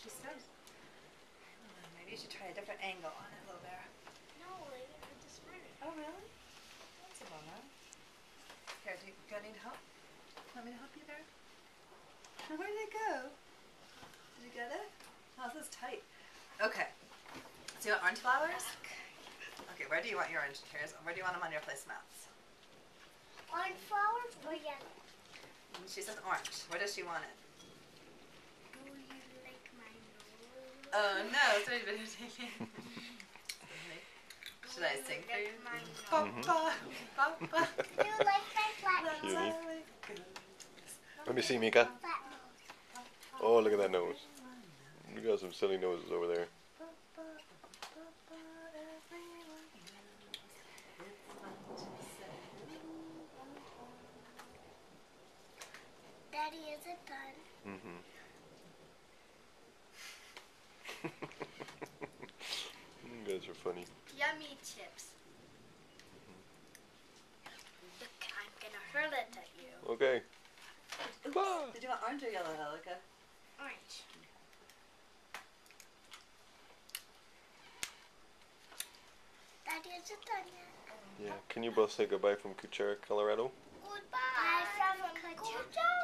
She said. Maybe you should try a different angle on it, little bear. No, I just started. Oh, really? That's a bummer. Here, do you need help? Want me to help you there? Where did it go? Did you get it? Oh, this is tight. Okay. So you want orange flowers? Okay, where do you want your orange? Where do you want them on your placemats? Orange flowers or yellow? She says orange. Where does she want it? Do you like my nose? Oh no, sorry, videotaping. Should I sing for you? Papa, Papa. Do you like my flat nose? Let me see, Mika. Flat nose. Oh, look at that nose. You got some silly noses over there. Daddy, is it done? Mm-hmm. You guys are funny. Yummy chips. Look, I'm gonna hurl it at you. Okay. Oops. Did you want orange or yellow, Elika? Orange. Daddy, is it done yet? Yeah. Can you both say goodbye from Kuchera, Colorado? Goodbye from Kuchera.